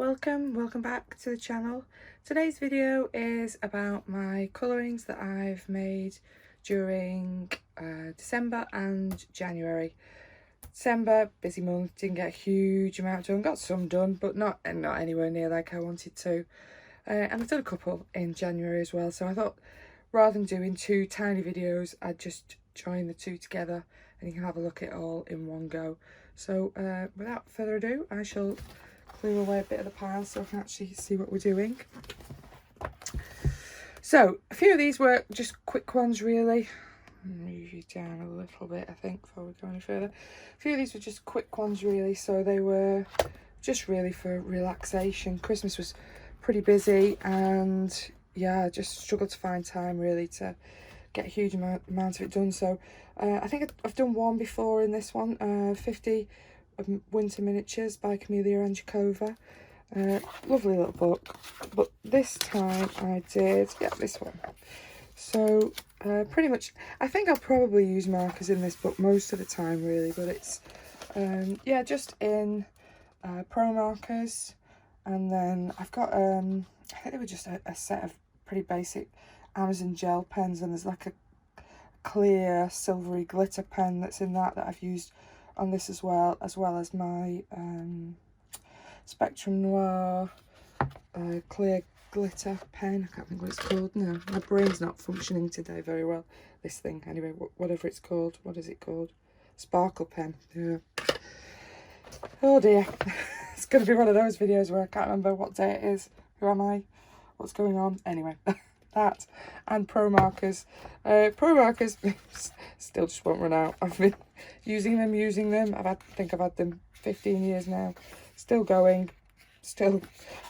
welcome back to the channel. Today's video is about my colourings that I've made during December and January. December, busy month, didn't get a huge amount done, got some done, but not anywhere near like I wanted to. And I've done a couple in January as well, so I thought rather than doing two tiny videos, I'd just join the two together and you can have a look at it all in one go. So without further ado, I shall clear away a bit of the pile so I can actually see what we're doing. So a few of these were just quick ones really. Move you down a little bit I think before we go any further. A few of these were just quick ones really, so they were just really for relaxation. Christmas was pretty busy and yeah, I just struggled to find time really to get a huge amount of it done. So I think I've done one before in this one, 50 Winter Miniatures by Camelia Anjakova. Lovely little book, but this time I did this one. So pretty much I think I'll probably use markers in this book most of the time really, but it's yeah, just in pro markers, and then I've got I think they were just a set of pretty basic Amazon gel pens, and there's like a clear silvery glitter pen that's in that I've used on this as well as my Spectrum Noir clear glitter pen. I can't think what it's called now. My brain's not functioning today very well. This thing anyway, whatever it's called. What is it called? Sparkle pen. Yeah. Oh dear. It's going to be one of those videos where I can't remember what day it is. Who am I? What's going on? Anyway. That and pro markers. Pro markers still just won't run out. I've been using them. I think I've had them 15 years now. Still going, still.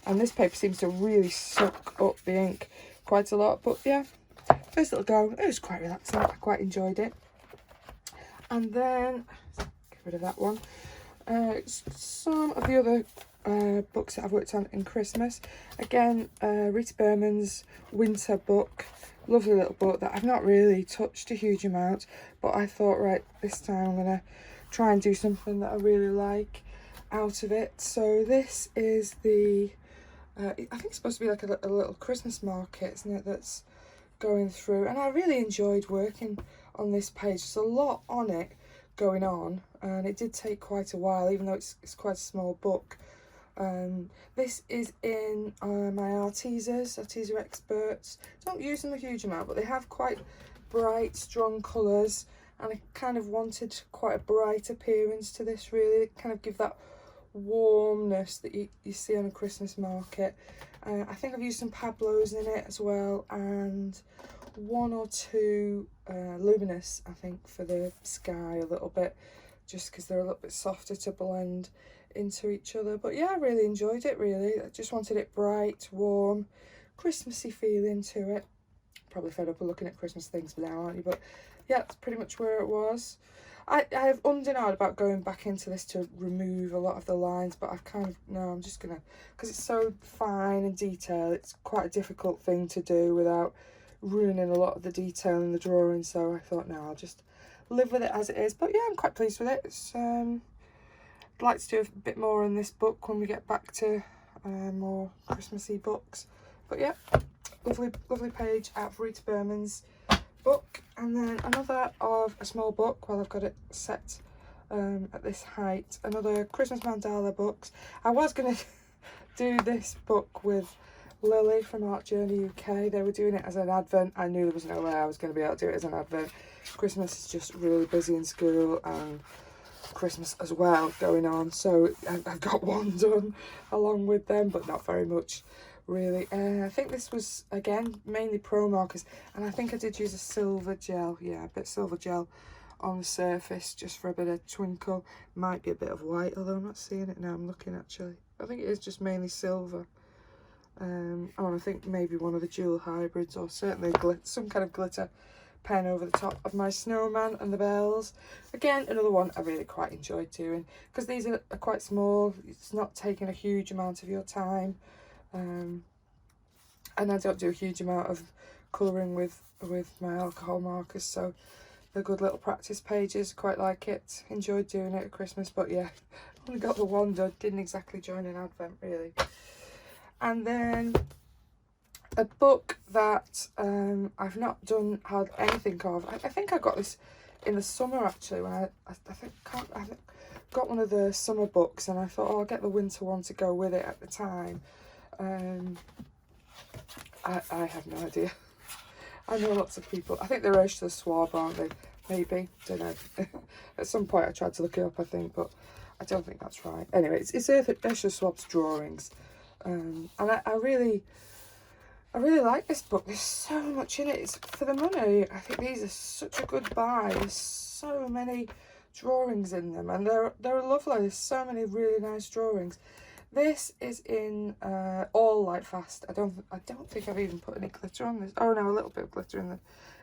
And this paper seems to really suck up the ink quite a lot. But yeah, first little go. It was quite relaxing. I quite enjoyed it. And then get rid of that one. Some of the other books that I've worked on in Christmas. Again, Rita Berman's winter book. Lovely little book that I've not really touched a huge amount, but I thought, right, this time I'm going to try and do something that I really like out of it. So this is the, I think it's supposed to be like a little Christmas market, isn't it, that's going through. And I really enjoyed working on this page. There's a lot on it going on, and it did take quite a while, even though it's quite a small book. This is in my Arteza Experts. Don't use them a huge amount, but they have quite bright, strong colours, and I kind of wanted quite a bright appearance to this really. They kind of give that warmness that you see on a Christmas market. I think I've used some Pablos in it as well, and one or two Luminous, I think, for the sky a little bit, just because they're a little bit softer to blend into each other. But yeah, I really enjoyed it really. I just wanted it bright, warm, Christmassy feeling to it. Probably fed up of looking at Christmas things for now, aren't you? But yeah, that's pretty much where it was. I have ummed and ahed about going back into this to remove a lot of the lines, but I've kind of, no, I'm just gonna, because it's so fine and detailed, it's quite a difficult thing to do without ruining a lot of the detail in the drawing. So I thought, no, I'll just live with it as it is. But yeah, I'm quite pleased with it. It's I'd like to do a bit more in this book when we get back to more Christmassy books. But yeah, lovely page out of Rita Berman's book. And then another of a small book, while I've got it set at this height, another Christmas Mandala books. I was going to do this book with Lily from Art Journey UK. They were doing it as an advent. I knew there was no way I was going to be able to do it as an advent. Christmas is just really busy in school, and Christmas as well going on, so I've got one done along with them, but not very much really. I think this was again mainly pro markers, and I think I did use a silver gel, yeah, a bit of silver gel on the surface just for a bit of twinkle. Might be a bit of white, although I'm not seeing it now. I'm looking actually. I think it is just mainly silver. Oh, I think maybe one of the dual hybrids, or certainly some kind of glitter pen over the top of my snowman and the bells. Again, another one I really quite enjoyed doing, because these are quite small. It's not taking a huge amount of your time, and I don't do a huge amount of colouring with my alcohol markers, so they're good little practice pages. Quite like it. Enjoyed doing it at Christmas. But yeah, only got the one done, didn't exactly join an advent really. And then a book that I've not had anything of. I think I got this in the summer actually, when I got one of the summer books, and I thought, oh, I'll get the winter one to go with it at the time. I have no idea. I know lots of people. I think they're Ursula Schwab, aren't they? Maybe, don't know. At some point I tried to look it up, I think, but I don't think that's right. Anyway, it's Ursula Schwab's drawings, and I really like this book. There's so much in it. It's for the money. I think these are such a good buy. There's so many drawings in them, and they're lovely. There's so many really nice drawings. This is in all light fast. I don't think I've even put any glitter on this. Oh no, a little bit of glitter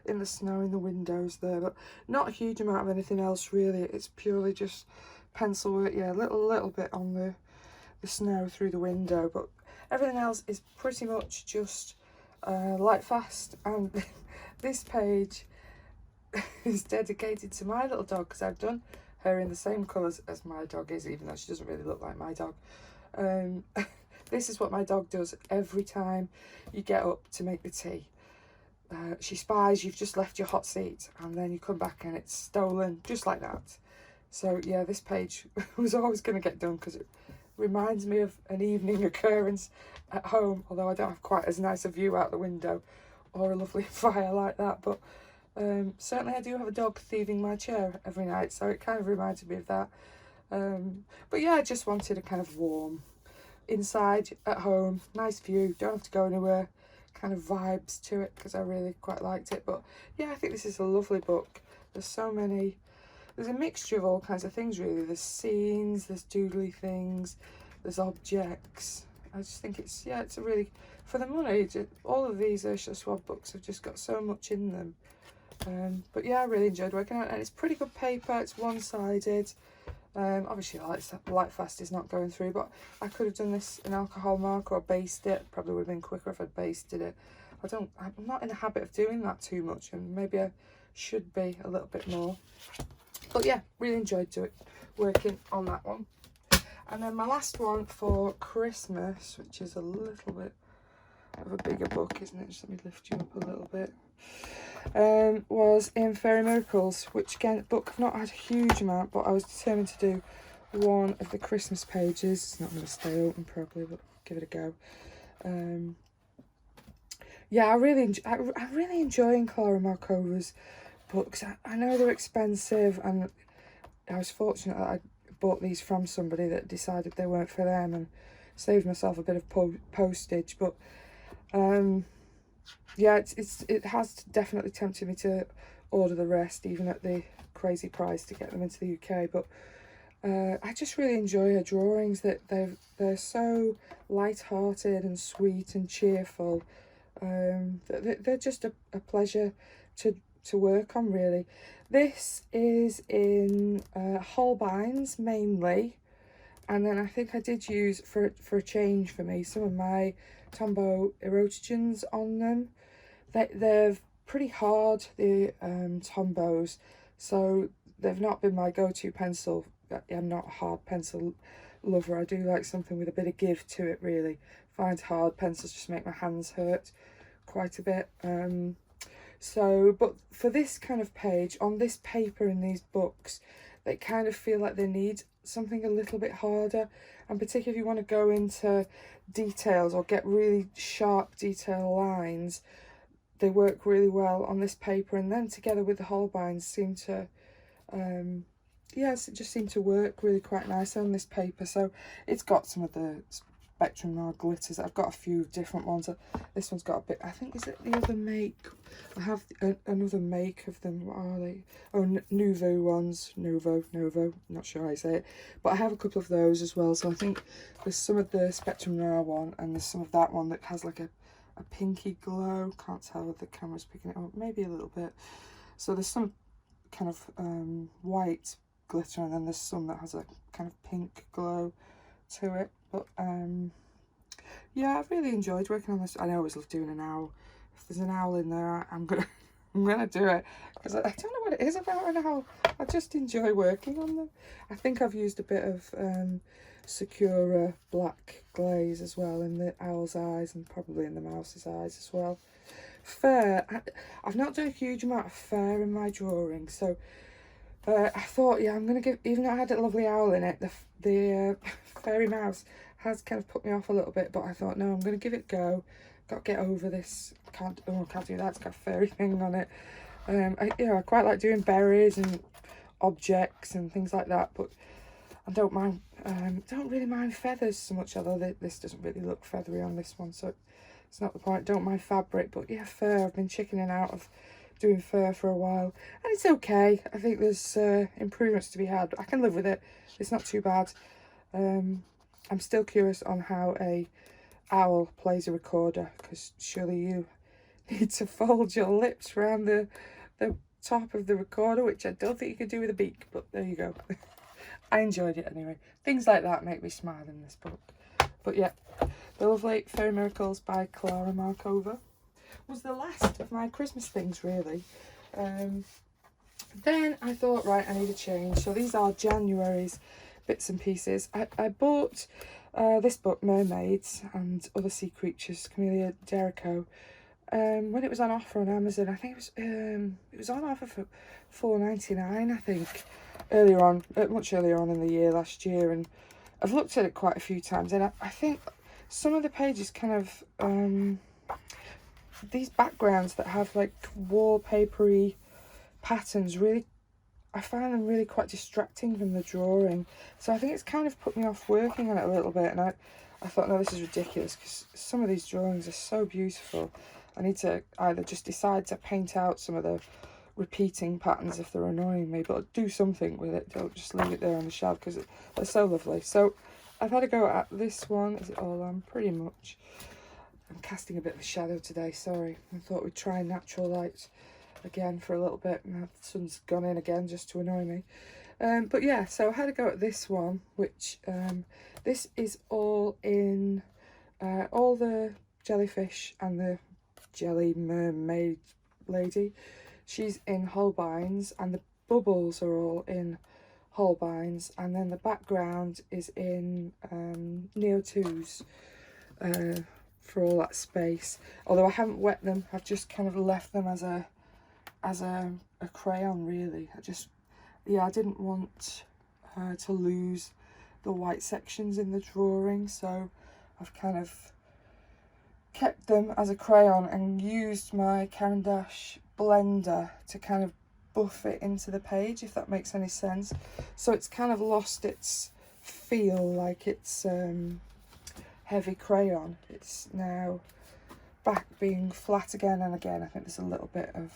in the snow in the windows there, but not a huge amount of anything else really. It's purely just pencil work. Yeah, a little bit on the snow through the window, but everything else is pretty much just light fast. And this page is dedicated to my little dog, because I've done her in the same colours as my dog is, even though she doesn't really look like my dog. This is what my dog does every time you get up to make the tea. She spies you've just left your hot seat, and then you come back and it's stolen, just like that. So yeah, this page was always going to get done, because it reminds me of an evening occurrence at home, although I don't have quite as nice a view out the window or a lovely fire like that. But certainly I do have a dog thieving my chair every night, so it kind of reminded me of that. But yeah, I just wanted a kind of warm, inside, at home, nice view, don't have to go anywhere kind of vibes to it, because I really quite liked it. But yeah, I think this is a lovely book. There's so many, there's a mixture of all kinds of things really. There's scenes, there's doodly things, there's objects. I just think it's, yeah, it's a really, for the money, all of these Ursula Schwab books have just got so much in them. But yeah, I really enjoyed working on it, and it's pretty good paper. It's one-sided. Obviously light fast is not going through, but I could have done this in alcohol marker or based it. Probably would have been quicker if I'd basted it. I'm not in the habit of doing that too much, and maybe I should be a little bit more. But yeah, really enjoyed working on that one. And then my last one for Christmas, which is a little bit of a bigger book, isn't it? Just let me lift you up a little bit. Was in Fairy Miracles, which again, book I've not had a huge amount, but I was determined to do one of the Christmas pages. It's not going to stay open properly, but give it a go. Yeah, I'm really enjoying Clara Markova's books. I know they're expensive, and I was fortunate that I bought these from somebody that decided they weren't for them, and saved myself a bit of postage. But yeah, it has definitely tempted me to order the rest, even at the crazy price to get them into the UK. But I just really enjoy her drawings. That they're so light-hearted and sweet and cheerful. They're just a pleasure to work on, really. This is in Holbeins mainly, and then I think I did use for a change for me some of my Tombow erotigens on them. They're pretty hard, the Tombows, so they've not been my go-to pencil. I'm not a hard pencil lover. I do like something with a bit of give to it, really. I find hard pencils just make my hands hurt quite a bit. But for this kind of page, on this paper in these books, they kind of feel like they need something a little bit harder, and particularly if you want to go into details or get really sharp detail lines, they work really well on this paper, and then together with the Holbeins seem to yes, it just seemed to work really quite nicely on this paper. So it's got some of the Spectrum Noir glitters. I've got a few different ones. This one's got a bit, I think, is it the other make? I have another make of them. What are they? Oh, Nouveau ones. Novo, not sure how I say it. But I have a couple of those as well. So I think there's some of the Spectrum Noir one, and there's some of that one that has like a pinky glow. Can't tell if the camera's picking it up. Maybe a little bit. So there's some kind of white glitter, and then there's some that has a kind of pink glow to it. But yeah, I've really enjoyed working on this. I always love doing an owl. If there's an owl in there, I'm gonna I'm going to do it because I don't know what it is about and how I just enjoy working on them. I think I've used a bit of Sakura black glaze as well in the owl's eyes and probably in the mouse's eyes as well. Fur, I've not done a huge amount of fur in my drawing, so I thought, yeah, I'm going to give, even though I had a lovely owl in it, the fairy mouse has kind of put me off a little bit, but I thought, no, I'm going to give it a go. Got to get over this. Can't do that. It's got a fairy thing on it. I quite like doing berries and objects and things like that, but I don't really mind feathers so much, although this doesn't really look feathery on this one, so it's not the point. Don't mind fabric, but yeah, fur. I've been chickening out of doing fur for a while, and it's okay. I think there's improvements to be had. I can live with it. It's not too bad. I'm still curious on how a owl plays a recorder, because surely you need to fold your lips around the top of the recorder, which I don't think you could do with a beak, but there you go. I enjoyed it anyway. Things like that make me smile in this book. But yeah, The Lovely Fairy Miracles by Clara Markova was the last of my Christmas things, really. Then I thought, right, I need a change. So these are January's bits and pieces. I bought this book, Mermaids and Other Sea Creatures, Camellia Jericho, when it was on offer on Amazon. I think it was on offer for £4.99, I think, much earlier on in the year, last year, and I've looked at it quite a few times, and I think some of the pages kind of these backgrounds that have like wallpapery patterns, really, I find them really quite distracting from the drawing, so I think it's kind of put me off working on it a little bit, and I thought, no, this is ridiculous, because some of these drawings are so beautiful. I need to either just decide to paint out some of the repeating patterns if they're annoying me, but do something with it. Don't just leave it there on the shelf, because they're so lovely. So I've had a go at this one. Is it all on? Pretty much. I'm casting a bit of a shadow today, sorry. I thought we'd try natural light again for a little bit. Now the sun's gone in again just to annoy me. But yeah, so I had a go at this one, which this is all in all the jellyfish and the jelly mermaid lady. She's in Holbeins, and the bubbles are all in Holbeins, and then the background is in Neo 2's for all that space. Although I haven't wet them, I've just kind of left them as a crayon, really. I didn't want to lose the white sections in the drawing, so I've kind of kept them as a crayon and used my Caran d'Ache blender to kind of buff it into the page, if that makes any sense. So it's kind of lost its feel like it's heavy crayon. It's now back being flat again, and again I think there's a little bit of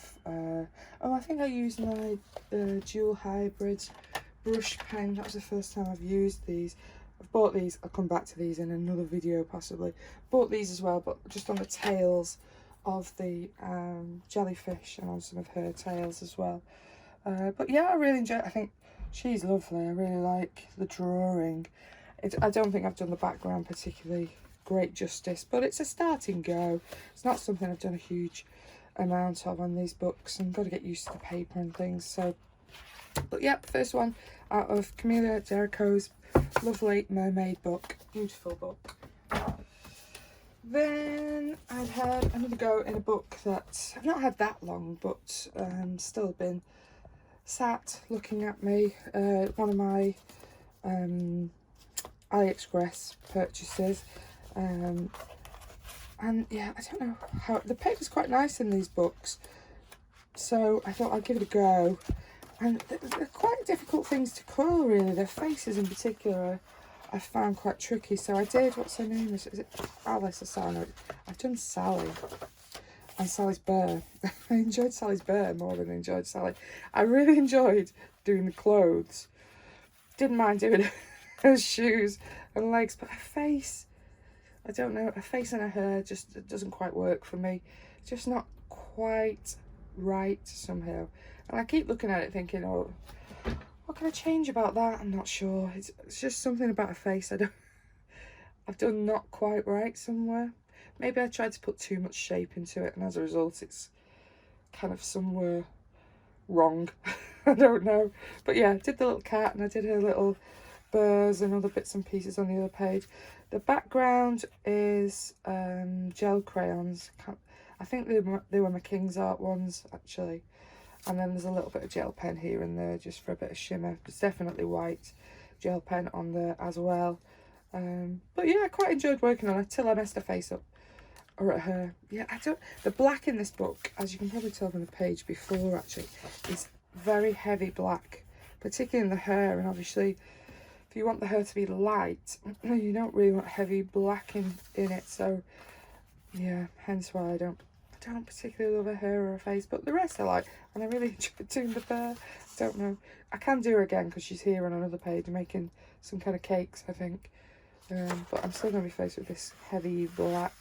I think I used my dual hybrid brush pen. That was the first time I've used these. I've bought these, I'll come back to these in another video possibly. Bought these as well, but just on the tails of the jellyfish and on some of her tails as well. But yeah, I really enjoy it. I think she's lovely. I really like the drawing. I don't think I've done the background particularly great justice, but it's a starting go. It's not something I've done a huge amount of on these books, and got to get used to the paper and things. So, but yeah, first one out of Camellia Jericho's lovely mermaid book. Beautiful book. Then I've had another go in a book that I've not had that long, but still been sat looking at me. One of my AliExpress purchases, and yeah, I don't know how the paper's quite nice in these books, so I thought I'd give it a go. And they're quite difficult things to colour, really. Their faces in particular I found quite tricky, so I did, what's her name, is it Alice or Sally? I've done Sally and Sally's bear. I enjoyed Sally's bear more than I enjoyed Sally. I really enjoyed doing the clothes, didn't mind doing her shoes and legs, but her face, I don't know, her face and her hair just doesn't quite work for me. It's just not quite right somehow, and I keep looking at it thinking, oh, what can I change about that? I'm not sure. It's just something about her face I've done not quite right somewhere. Maybe I tried to put too much shape into it, and as a result it's kind of some were wrong. I don't know. But yeah, I did the little cat and I did her little birds and other bits and pieces on the other page. The background is gel crayons. I think they were my King's Art ones actually. And then there's a little bit of gel pen here and there just for a bit of shimmer. There's definitely white gel pen on there as well. But yeah, I quite enjoyed working on it till I messed her face up. Or at her. Yeah, the black in this book, as you can probably tell from the page before actually, is very heavy black, particularly in the hair. And obviously, if you want the hair to be light, you don't really want heavy black in it. So yeah, hence why I don't particularly love her hair or her face, but the rest I like, and I really enjoyed doing the bear. I don't know, I can do her again because she's here on another page making some kind of cakes, I think. But I'm still going to be faced with this heavy black.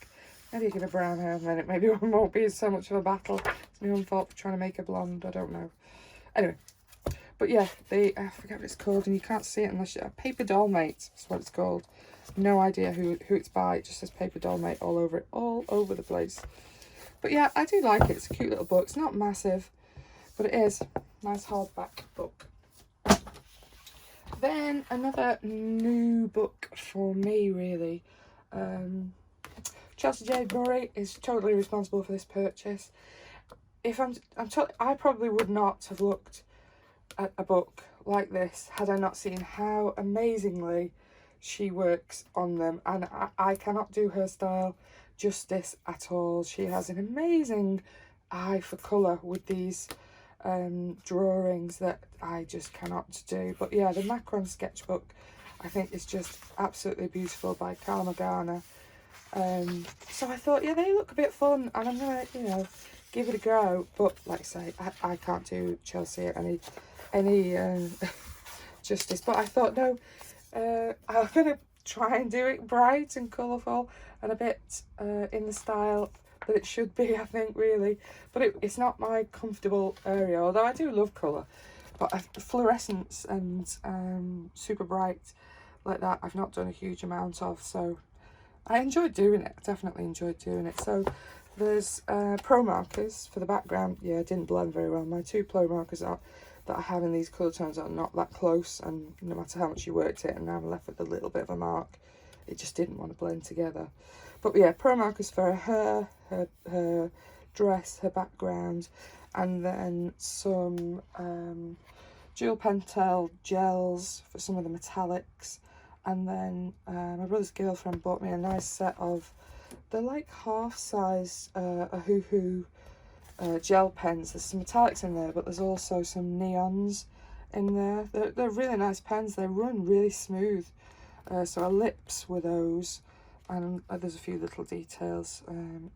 Maybe give her brown hair and then it maybe won't be so much of a battle. It's my own fault for trying to make her blonde, I don't know. Anyway, but yeah, I forget what it's called, and you can't see it unless you're Paper Doll Mate. That's what it's called. No idea who it's by. It just says Paper Doll Mate all over it, all over the place. But yeah, I do like it. It's a cute little book. It's not massive, but it is. Nice hardback book. Then another new book for me, really. Chelsea Jade Murray is totally responsible for this purchase. I probably would not have looked at a book like this had I not seen how amazingly she works on them, and I cannot do her style justice at all. She has an amazing eye for colour with these drawings that I just cannot do. But yeah, the Macron sketchbook I think is just absolutely beautiful by Carl Magana. So I thought, yeah, they look a bit fun, and I'm gonna, you know, give it a go. But like I say, I can't do Chelsea any justice. But I thought, no, I'm gonna try and do it bright and colourful and a bit in the style that it should be, I think, really. But it's not my comfortable area, although I do love colour. But fluorescence and super bright like that, I've not done a huge amount of, so I enjoyed doing it. I definitely enjoyed doing it. So there's pro markers for the background. Yeah, it didn't blend very well. My two pro markers that I have in these colour tones are not that close, and no matter how much you worked it, and now I'm left with a little bit of a mark, it just didn't want to blend together. But yeah, pro markers for her dress, her background, and then some dual pentel gels for some of the metallics. And then my brother's girlfriend bought me a nice set of, they're like half size Hoo gel pens. There's some metallics in there, but there's also some neons in there. They're really nice pens. They run really smooth. So our lips were those, and there's a few little details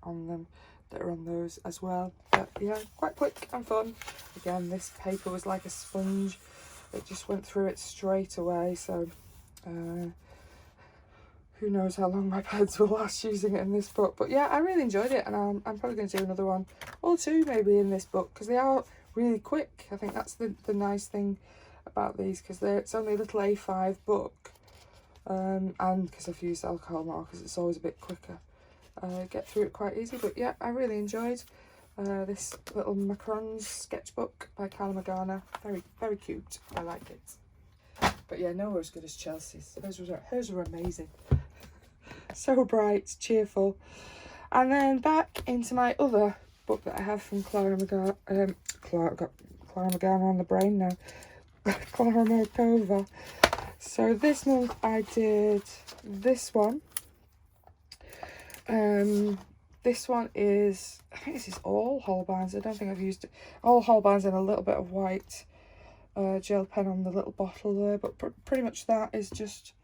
on them that are on those as well. But yeah, quite quick and fun. Again, this paper was like a sponge. It just went through it straight away. So who knows how long my pens will last using it in this book. But yeah, I really enjoyed it, and I'm probably going to do another one or two maybe in this book, because they are really quick. I think that's the nice thing about these, because it's only a little A5 book, and because I've used alcohol markers, it's always a bit quicker. Get through it quite easy. But yeah, I really enjoyed this little Macron's sketchbook by Carl Magana. Very, very cute. I like it. But yeah, nowhere as good as Chelsea's. Hers were amazing. So bright, cheerful. And then back into my other book that I have from Clara Magana. I've got Clara Magana on the brain now. Clara Markova. So this month I did this one. This one is, I think this is all Holbein's. I don't think I've used it. All Holbein's and a little bit of white gel pen on the little bottle there, but pretty much that is just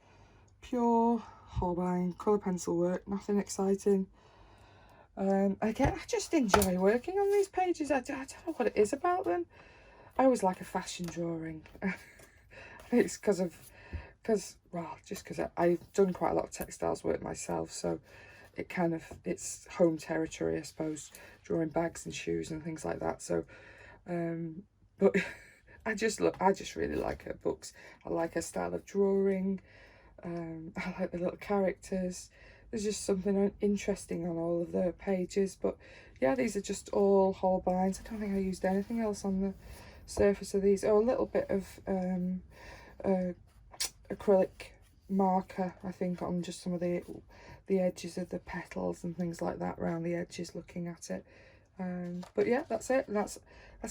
pure Holbein colour pencil work, nothing exciting. Again, I just enjoy working on these pages. I don't know what it is about them. I always like a fashion drawing. I think it's because I've done quite a lot of textiles work myself, so it's home territory, I suppose, drawing bags and shoes and things like that. So but I just really like her books. I like her style of drawing. I like the little characters. there's just something interesting on all of the pages. But yeah, these are just all Holbeins. I don't think I used anything else on the surface of these. Oh, a little bit of acrylic marker, I think, on just some of the edges of the petals and things like that, around the edges, looking at it. But yeah, that's it. That's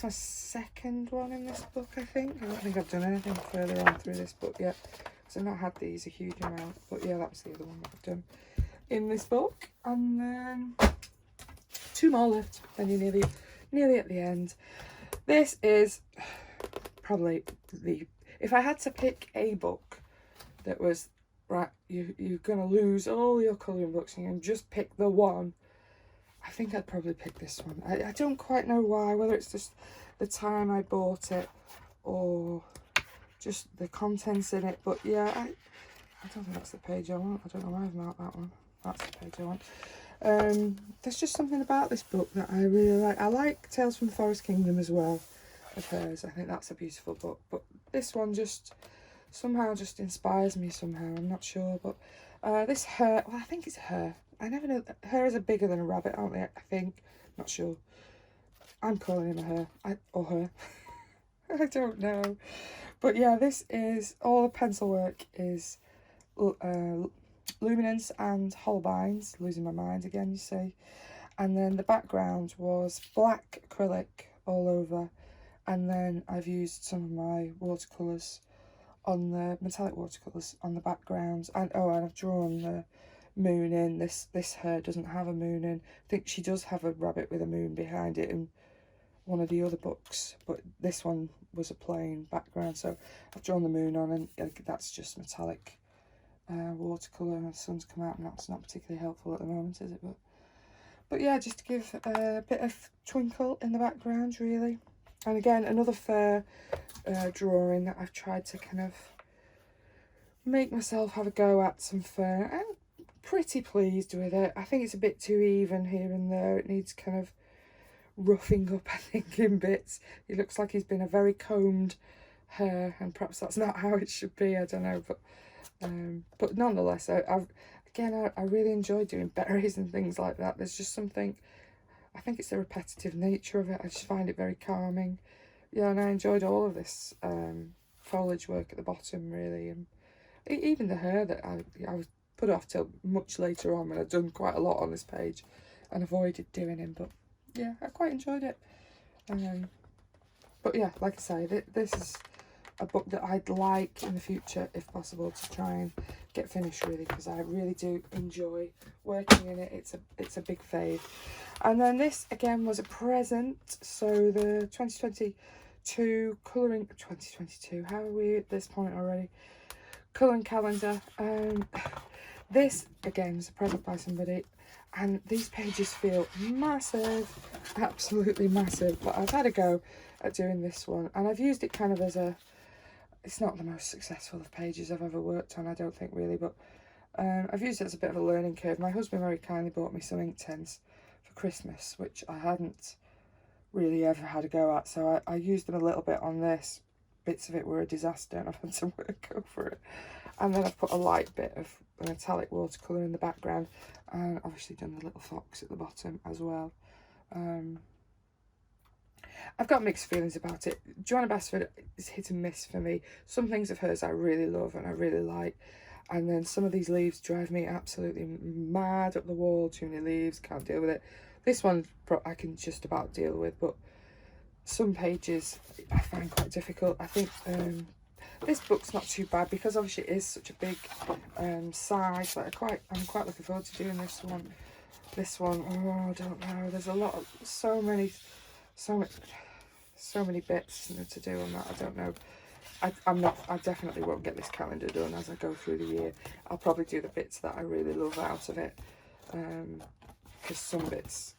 my second one in this book, I think. I don't think I've done anything further on through this book yet, because I've not had these a huge amount. But yeah, that was the other one that I've done in this book. And then 2 more left, then you're nearly at the end. This is probably if I had to pick a book that was, right, you're going to lose all your colouring books and you can just pick the one, I think I'd probably pick this one. I don't quite know why, whether it's just the time I bought it or just the contents in it. But yeah, I don't think that's the page I want. I don't know why I've marked that one. That's the page I want. There's just something about this book that I really like. I like Tales from the Forest Kingdom as well, of hers. I think that's a beautiful book. But this one just somehow just inspires me somehow. I'm not sure. But this her, well, I think it's her. I never know. Hares are bigger than a rabbit, aren't they? I think. Not sure. I'm calling him a her. Or her. I don't know. But yeah, this is, all the pencil work is luminance and Holbeins. Losing my mind again, you see. And then the background was black acrylic all over. And then I've used some of my watercolours on the metallic watercolours on the backgrounds. And I've drawn the moon in. This her doesn't have a moon in. I think she does have a rabbit with a moon behind it in one of the other books, but this one was a plain background, so I've drawn the moon on, and that's just metallic watercolour, and the sun's come out, and that's not particularly helpful at the moment, is it? But yeah, just to give a bit of twinkle in the background, really. And again, another fur drawing that I've tried to kind of make myself have a go at some fur. I'm pretty pleased with it. I think it's a bit too even here and there. It needs kind of roughing up, I think, in bits. It looks like he's been a very combed hair, and perhaps that's not how it should be, I don't know. But nonetheless, I really enjoy doing berries and things like that. There's just something, I think it's the repetitive nature of it. I just find it very calming. Yeah, and I enjoyed all of this foliage work at the bottom, really, and even the hair that I was put off till much later on, when I'd done quite a lot on this page and avoided doing him. But yeah, I quite enjoyed it. But yeah, like I say, this is a book that I'd like in the future, if possible, to try and get finished, really, because I really do enjoy working in it. It's a big fave. And then this again was a present. So the 2022 colouring, 2022. How are we at this point already? Colouring calendar. This again is a present by somebody. And these pages feel massive, absolutely massive. But I've had a go at doing this one, and I've used it kind of as it's not the most successful of pages I've ever worked on, I don't think, really. But I've used it as a bit of a learning curve. My husband very kindly bought me some ink tins for Christmas, which I hadn't really ever had a go at. So I used them a little bit on this. Bits of it were a disaster, and I've had to work over it. And then I've put a light bit of metallic watercolour in the background, and obviously done the little fox at the bottom as well. I've got mixed feelings about it. Joanna Basford is hit and miss for me. Some things of hers I really love and I really like, and then some of these leaves drive me absolutely mad up the wall. Too many leaves, can't deal with it. This one I can just about deal with, but some pages I find quite difficult. I think this book's not too bad, because obviously it is such a big size. Like I'm quite looking forward to doing this one. Oh, I don't know. There's a lot of so many bits to do on that. I don't know. I definitely won't get this calendar done as I go through the year. I'll probably do the bits that I really love out of it, because some bits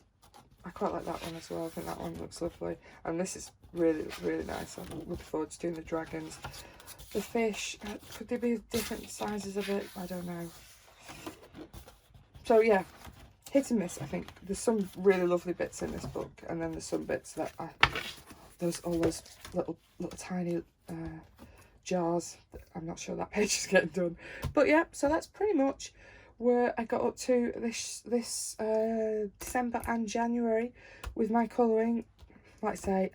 I quite like that one as well. I think that one looks lovely, and this is really, really nice. I'm looking forward to doing the dragons. The fish, could there be different sizes of it? I don't know. So yeah, hit and miss. I think there's some really lovely bits in this book, and then there's some bits that all those little tiny jars that I'm not sure that page is getting done. But yeah, so that's pretty much where I got up to this December and January with my colouring. Like I say,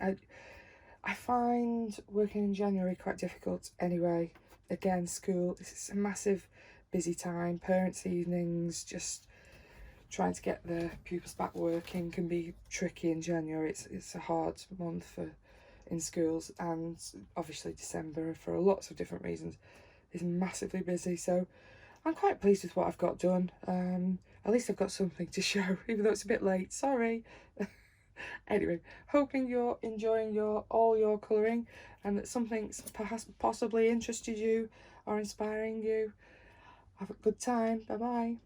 I find working in January quite difficult anyway. Again, school, this is a massive busy time. Parents' evenings, just trying to get the pupils back working can be tricky in January. It's a hard month in schools, and obviously December, for lots of different reasons, is massively busy. So I'm quite pleased with what I've got done. At least I've got something to show, even though it's a bit late. Sorry. Anyway, hoping you're enjoying all your colouring, and that something's perhaps possibly interested you or inspiring you. Have a good time. Bye bye.